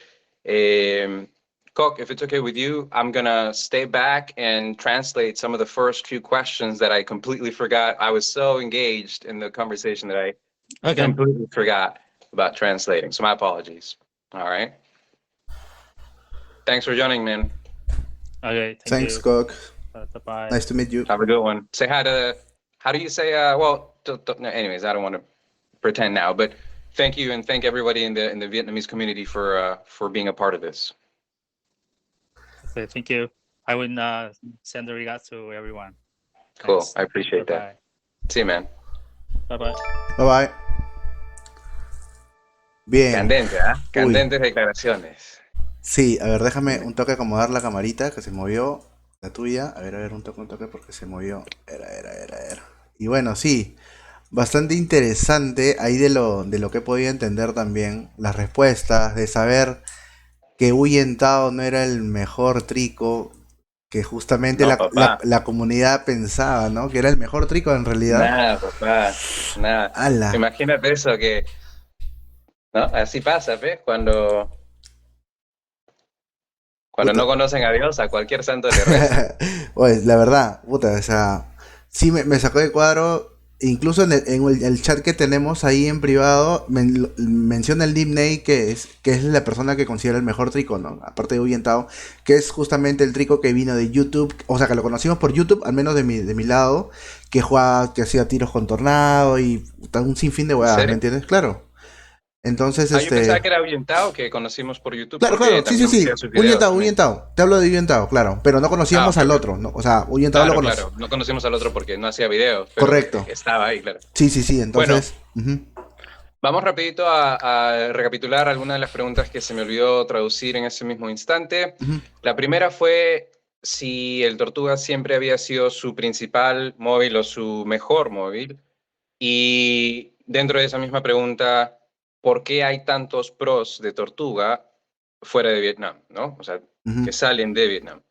Kok, if it's okay with you, I'm gonna stay back and translate some of the first few questions that I completely forgot. I was so engaged in the conversation that I Okay. completely forgot about translating, so my apologies. All right. Thanks for joining, man. Okay. Thank Thanks, you. Cook. Bye. Nice to meet you. Have a good one. Say hi to, how do you say, no, anyways, I don't want to pretend now, but thank you and thank everybody in the Vietnamese community for being a part of this. Okay. Thank you. I will send the regards to everyone. Cool. Thanks. I appreciate that. Bye. See you, man. Bye. Bye. Bye bye. Bien. Candente, ¿ah? Uy. Candentes declaraciones. Sí, a ver, déjame un toque acomodar la camarita que se movió. La tuya. A ver, un toque porque se movió. Era. Y bueno, sí. Bastante interesante ahí de lo que he podido entender también. Las respuestas, de saber que Huyen Tao no era el mejor trico que justamente No, papá. la comunidad pensaba, ¿no? Que era el mejor trico en realidad. Nada, papá. Nada. ¡Hala! Imagínate eso que, ¿no? Así pasa, ¿ves? Cuando Puta. no conocen a Dios, a cualquier santo le rezan. Pues la verdad, puta, o sea, sí me sacó de cuadro. Incluso en el chat que tenemos ahí en privado, menciona el Dimney que es la persona que considera el mejor trico, ¿no? Aparte de Huyen Tao, que es justamente el trico que vino de YouTube, o sea, que lo conocimos por YouTube, al menos de mi lado, que jugaba, que hacía tiros con tornado y un sinfín de ¿En huevadas, ¿me serio? entiendes? Claro. Entonces, Yo pensaba que era orientado, que conocimos por YouTube, Claro, porque claro, sí, también hacía sus videos también. Huyen Tao. Te hablo de Huyen Tao, claro. Pero no conocíamos ok, al ok. otro, ¿no? O sea, Huyen Tao lo Claro, conocíamos. claro. No conocimos al otro porque no hacía videos, pero Correcto. estaba ahí, claro. Sí, entonces. Ujú. Vamos rapidito a recapitular algunas de las preguntas que se me olvidó traducir en ese mismo instante. Ujú. La primera fue si el Tortuga siempre había sido su principal móvil o su mejor móvil. Y dentro de esa misma pregunta, ¿por qué hay tantos pros de Tortuga fuera de Vietnam, ¿no? O sea, Ujú. que salen de Vietnam.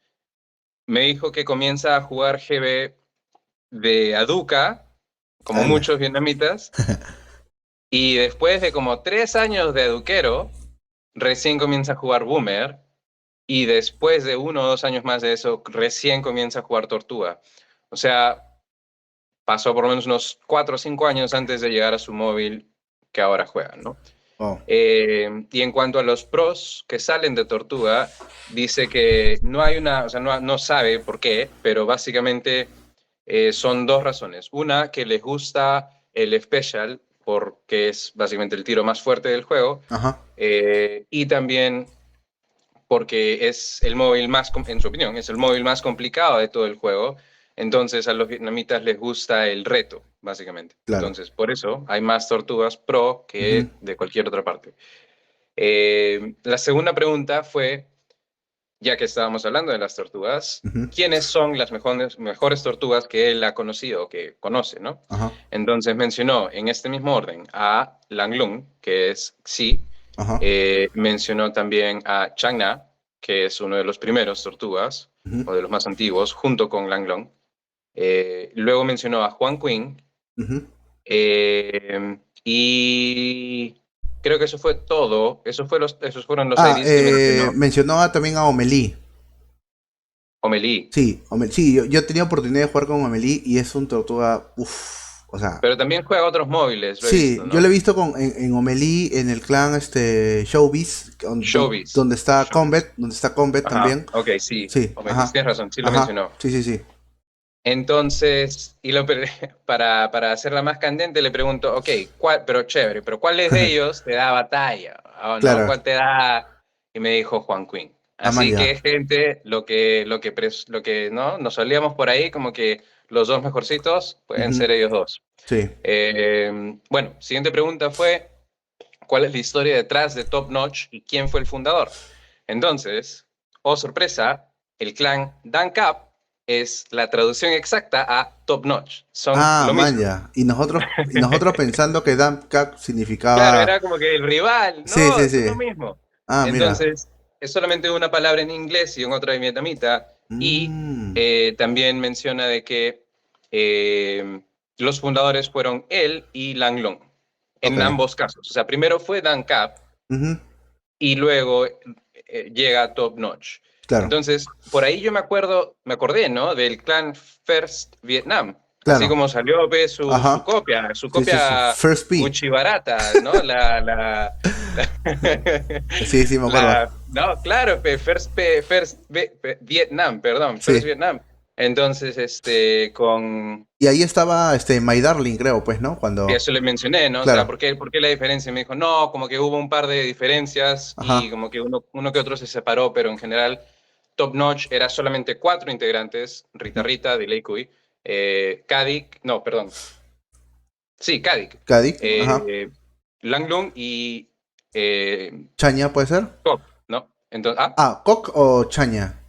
Me dijo que comienza a jugar GB de Aduca, como Ala. muchos vietnamitas, y después de como 3 años de aduquero, recién comienza a jugar Boomer, y después de 1 o 2 años más de eso, recién comienza a jugar Tortuga. O sea, pasó por lo menos unos 4 o 5 años antes de llegar a su móvil que ahora juega, ¿no? Oh. Y en cuanto a los pros que salen de Tortuga, dice que no hay una, o sea, no sabe por qué, pero básicamente son 2 razones. Una, que les gusta el Special, porque es básicamente el tiro más fuerte del juego, Ajá. y también porque es el móvil más, en su opinión, es el móvil más complicado de todo el juego. Entonces a los vietnamitas les gusta el reto, básicamente. Claro. Entonces, por eso hay más Tortugas Pro que Ujú. de cualquier otra parte. La segunda pregunta fue, ya que estábamos hablando de las tortugas, Ujú. ¿quiénes son las mejores tortugas que él ha conocido, que conoce, ¿no? Ajá. Entonces mencionó en este mismo orden a Lang Lung, que es Xi, Ajá. mencionó también a Chang Na, que es uno de los primeros tortugas, Ujú. o de los más antiguos, junto con Lang Long. Luego mencionó a Juan Quinn, Ujú. y creo que eso fue todo. Esos fueron los IDs que mencionó. Mencionó también a Omelí. Omelí. Sí, sí, yo he tenido oportunidad de jugar con Omelí y es un tortuga, uff, o sea, Pero también juega otros móviles, lo he sí, visto, ¿no? yo lo he visto en Omelí, en el clan Showbiz, Showbiz. donde está Combat, Ajá, también. ok, sí. Sí, Omelí, ajá, tienes razón, sí lo ajá, mencionó. sí. Entonces, para hacerla más candente, le pregunto, ok, pero ¿cuáles de ellos te da batalla? ¿O no? Claro, ¿Cuál te da? Y me dijo Juan Quinn. Así Amaya. que, gente, lo que ¿no? Nos solíamos por ahí, como que los 2 mejorcitos pueden Ujú. ser ellos 2. Sí. Bueno, siguiente pregunta fue, ¿cuál es la historia detrás de Top Notch y quién fue el fundador? Entonces, oh sorpresa, el clan Dan Cap es la traducción exacta a Top Notch. Son lo mismo. Manja. Y nosotros pensando que Dump Cap Claro, significaba. era como que el rival. Sí, No, sí, eso es sí. lo mismo. Mira. Entonces, es solamente una palabra en inglés y en otra en vietnamita. Y Mm, también menciona de que los fundadores fueron él y Lang Long, en Ok. ambos casos. O sea, primero fue Dan Cap Ujú, y luego llega Top Notch. claro, Entonces, por ahí yo me acordé, ¿no? Del clan First Vietnam. Así claro. como salió ve, su Ajá. copia, su Sí, sí, sí. copia First P. Uchibarata, ¿no? Sí, sí, me acuerdo. No, claro, Vietnam, perdón, First Sí. Vietnam. Entonces, con Y ahí estaba My Darling, creo, pues, ¿no? Cuando. eso le mencioné, ¿no? O sea, Claro. ¿por qué la diferencia? Me dijo, no, como que hubo un par de diferencias y Ajá. como que uno que otro se separó, pero en general Top Notch era solamente 4 integrantes, Rita Ujú. Rita, Delay Cuy, Kadik, no, perdón, sí, Kadik, Kadik. Ajá. eh, Lang Lung y Chaña, ¿puede ser? Kok, ¿no? Entonces, Ah, Kok o Chaña.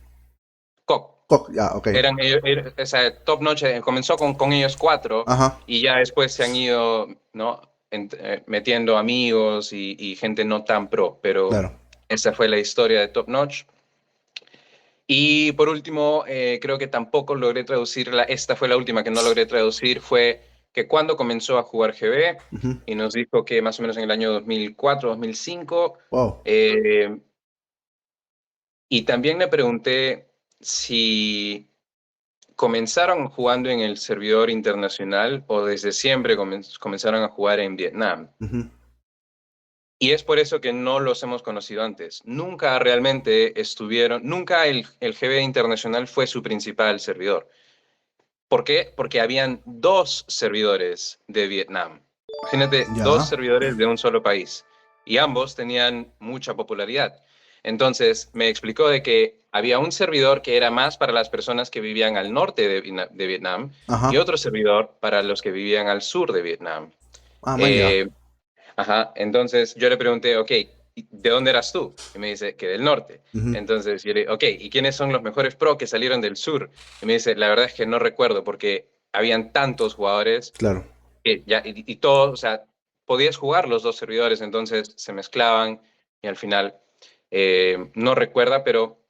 Kok. Kok, ya, ok. Eran ellos, o sea, Top Notch comenzó con ellos 4 Ajá. y ya después se han ido, ¿no? Metiendo amigos y gente no tan pro, pero Claro. esa fue la historia de Top Notch. Y por último, creo que tampoco logré traducirla, esta fue la última que no logré traducir, fue que cuando comenzó a jugar GB Ujú. y nos dijo que más o menos en el año 2004, 2005, Wow. y también le pregunté si comenzaron jugando en el servidor internacional o desde siempre comenzaron a jugar en Vietnam. Ujú. Y es por eso que no los hemos conocido antes. Nunca realmente estuvieron, nunca el GB internacional fue su principal servidor. ¿Por qué? Porque habían 2 servidores de Vietnam. Imagínate, dos Ya. servidores de un solo país. Y ambos tenían mucha popularidad. Entonces me explicó de que había un servidor que era más para las personas que vivían al norte de Vietnam y Ajá. otro servidor para los que vivían al sur de Vietnam. Ah, man, ya. Eh, Ajá, entonces yo le pregunté, ok, ¿de dónde eras tú? Y me dice que del norte. Ujú. Entonces yo le dije, ok, ¿y quiénes son los mejores pro que salieron del sur? Y me dice, la verdad es que no recuerdo porque habían tantos jugadores Claro. que ya, y todos, o sea, podías jugar los 2 servidores, entonces se mezclaban y al final no recuerda, pero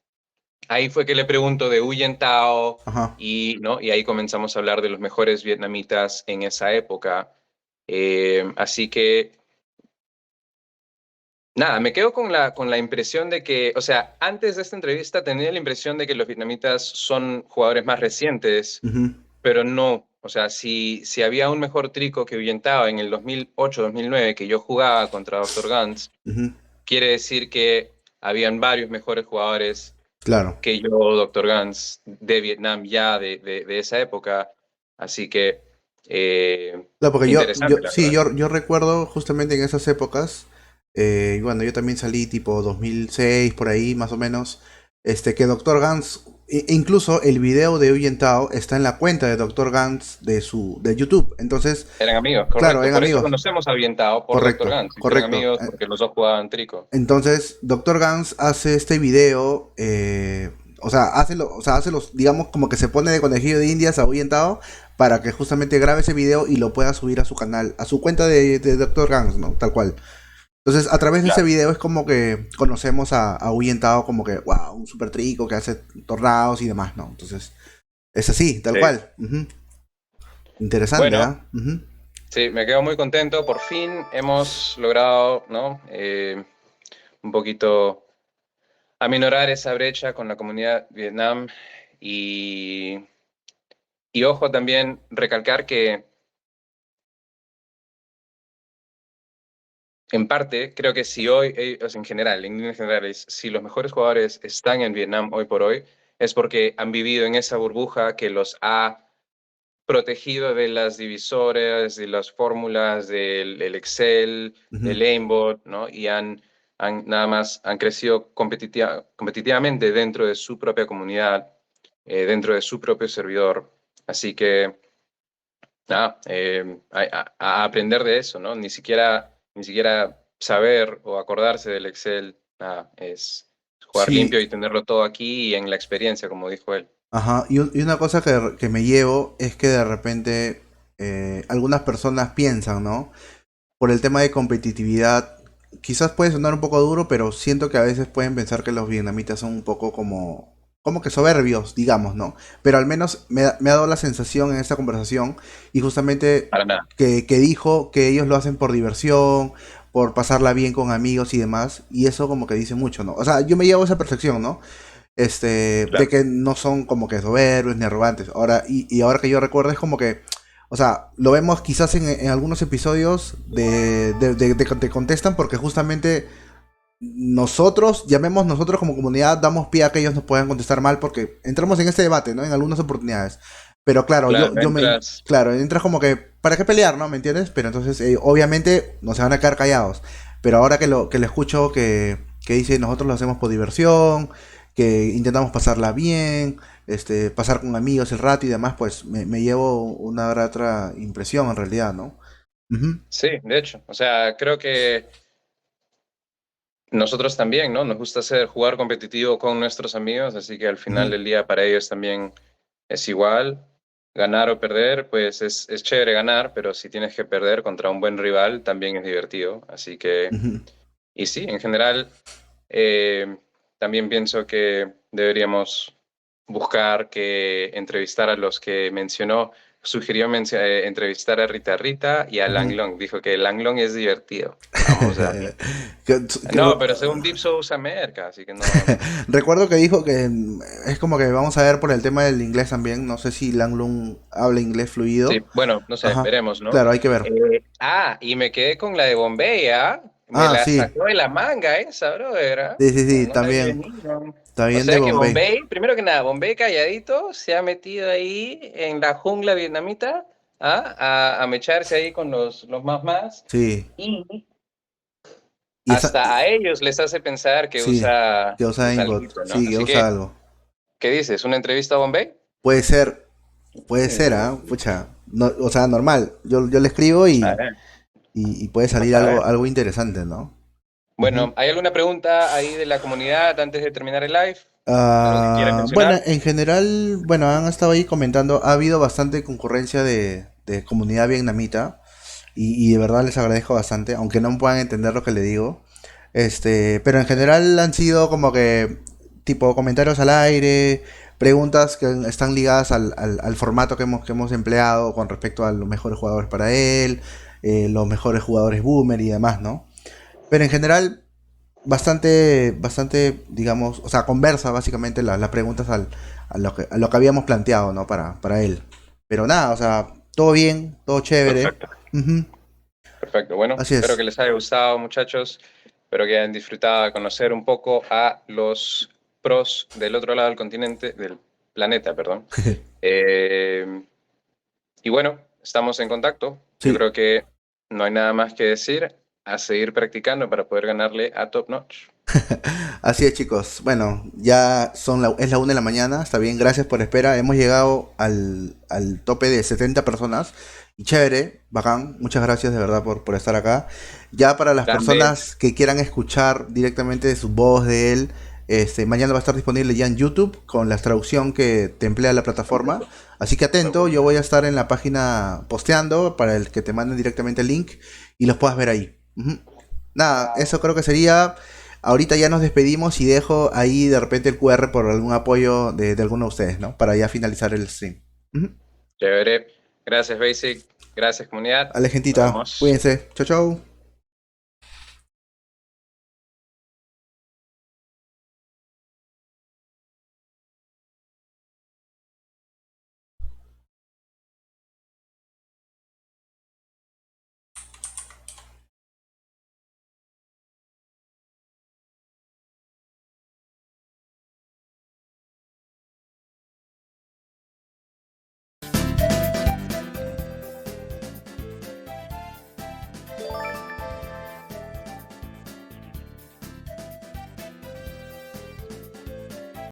ahí fue que le pregunto de Huyen Tao Ajá. ¿no? Y ahí comenzamos a hablar de los mejores vietnamitas en esa época. Así que nada, me quedo con la impresión de que, o sea, antes de esta entrevista tenía la impresión de que los vietnamitas son jugadores más recientes, Ujú. pero no. O sea, si había un mejor trico que Huyentao en el 2008-2009 que yo jugaba contra Doctor Guns, Ujú. quiere decir que habían varios mejores jugadores Claro. que yo, Doctor Guns, de Vietnam ya de esa época. Así que, Claro, porque interesante, la sí, verdad. yo recuerdo justamente en esas épocas, y bueno, yo también salí tipo 2006, por ahí, más o menos, que Doctor Gans, incluso el video de Huyen Tao está en la cuenta de Doctor Gans de YouTube. Entonces, Eran amigos, claro, correcto. en Por eso amigos, conocemos a Vientao por Doctor correcto, Guns. Hicieron correcto. amigos porque los dos jugaban trico. Entonces, Doctor Gans hace este video, o sea, hace los, digamos, como que se pone de conejillo de indias ahuyentado para que justamente grabe ese video y lo pueda subir a su canal, a su cuenta de Doctor Gans, ¿no? Tal cual. Entonces, a través de ese Claro. video es como que conocemos a ahuyentado como que, wow, un super trico que hace tornados y demás, ¿no? Entonces, es así, tal Sí. cual. Ujú. Interesante, Bueno, ¿ah? Ujú. sí, me quedo muy contento. Por fin hemos logrado, ¿no? Un poquito aminorar esa brecha con la comunidad Vietnam y, y ojo también recalcar que en parte creo que si hoy, o sea, en general, en líneas generales, si los mejores jugadores están en Vietnam hoy por hoy, es porque han vivido en esa burbuja que los ha protegido de las divisoras, de las fórmulas, del Excel, Ujú. del aimbot, ¿no? Y nada más han crecido competitivamente dentro de su propia comunidad, dentro de su propio servidor. Así que, nada, a aprender de eso, ¿no? Ni siquiera saber o acordarse del Excel, nada, es jugar Sí, limpio y tenerlo todo aquí y en la experiencia, como dijo él. ajá, y una cosa que me llevo es que de repente algunas personas piensan, ¿no? Por el tema de competitividad, quizás puede sonar un poco duro, pero siento que a veces pueden pensar que los vietnamitas son un poco como como que soberbios, digamos, ¿no? Pero al menos me ha dado la sensación en esta conversación y justamente Para nada. que dijo que ellos lo hacen por diversión, por pasarla bien con amigos y demás, y eso como que dice mucho, ¿no? O sea, yo me llevo esa percepción, ¿no? De Claro. que no son como que soberbios ni arrogantes. Ahora, y ahora que yo recuerdo es como que, o sea, lo vemos quizás en algunos episodios de que te contestan porque justamente nosotros, llamemos nosotros como comunidad, damos pie a que ellos nos puedan contestar mal porque entramos en este debate, ¿no? En algunas oportunidades. Pero claro, Claro, entras. claro, entras como que, ¿para qué pelear, no? ¿Me entiendes? Pero entonces, obviamente, no se van a quedar callados. Pero ahora que lo escucho que dice, nosotros lo hacemos por diversión, que intentamos pasarla bien, pasar con amigos el rato y demás, pues me llevo una otra impresión en realidad, ¿no? Ujú, Sí, de hecho. O sea, creo que nosotros también, ¿no? Nos gusta jugar competitivo con nuestros amigos, así que al final ujú, del día para ellos también es igual. Ganar o perder, pues es chévere ganar, pero si tienes que perder contra un buen rival, también es divertido. Así que, ujú. y sí, en general, eh, también pienso que deberíamos buscar que entrevistar a los que mencionó. Sugirió entrevistar a Rita Rita y a Lang Ujú. Long. Dijo que Lang Long es divertido. Vamos a... Que- No, que- pero según Dipso usa merca, así que no, no. Recuerdo que dijo que es como que vamos a ver por el tema del inglés también. No sé si Langlung habla inglés Sí, fluido. bueno, no sé, Ajá. veremos, ¿no? Claro, hay que ver. Y me quedé con la de Bombay, ¿ah? Me Ah, la sí. sacó de la manga esa, brother, ¿ah? Sí, sí, No, sí, no la vi también. venir, ¿no? O También de sea que Bombay. Bombay, primero que nada, Bombay calladito se ha metido ahí en la jungla vietnamita, ¿ah? A mecharse ahí con los más, Sí. y Y esa, hasta a ellos les hace pensar que sí, que usa usa Aimbot. alguito, ¿no? Sí, que Así usa que, algo. ¿qué dices? ¿Una entrevista a Bombay? Puede ser, ¿ah? Pucha. No, o sea, normal. Yo le escribo A ver, y puede salir vamos a ver. algo interesante, ¿no? Ujú. Bueno, ¿hay alguna pregunta ahí de la comunidad antes de terminar el live? ¿Algo que quieras Bueno, mencionar? en general, bueno, han estado ahí comentando, ha habido bastante concurrencia de comunidad vietnamita y de verdad les agradezco bastante, aunque no puedan entender lo que le digo. Pero en general han sido como que tipo comentarios al aire, preguntas que están ligadas al formato que hemos empleado con respecto a los mejores jugadores para él, los mejores jugadores boomer y demás, ¿no? Pero en general bastante, digamos, o sea, conversa básicamente las preguntas a lo que habíamos planteado, ¿no? Para él. Pero nada, o sea, todo bien, todo chévere. Perfecto, Ujú, perfecto. Bueno, así espero es. que les haya gustado, muchachos. Espero que hayan disfrutado de conocer un poco a los pros del otro lado del continente, del planeta, perdón. Eh, y bueno, estamos en contacto. Yo Sí, creo que no hay nada más que decir, a seguir practicando para poder ganarle a Top Notch. así es, chicos. Bueno, ya es la 1 de la mañana. Está bien, gracias por la espera. Hemos llegado al tope de 70 personas. Y chévere, bacán. Muchas gracias de verdad por estar acá. Ya para las Grande. personas que quieran escuchar directamente su voz de él, mañana va a estar disponible ya en YouTube con la traducción que te emplea la plataforma. Así que atento, yo voy a estar en la página posteando para el que te manden directamente el link y los puedas ver ahí. Ujú. Nada, eso creo que sería. Ahorita ya nos despedimos y dejo ahí de repente el QR por algún apoyo de alguno de ustedes, ¿no? Para ya finalizar el stream. Ujú. Chévere. Gracias, Basic. Gracias, comunidad. Ale, Nos gentita, vemos. cuídense. Chau, chau.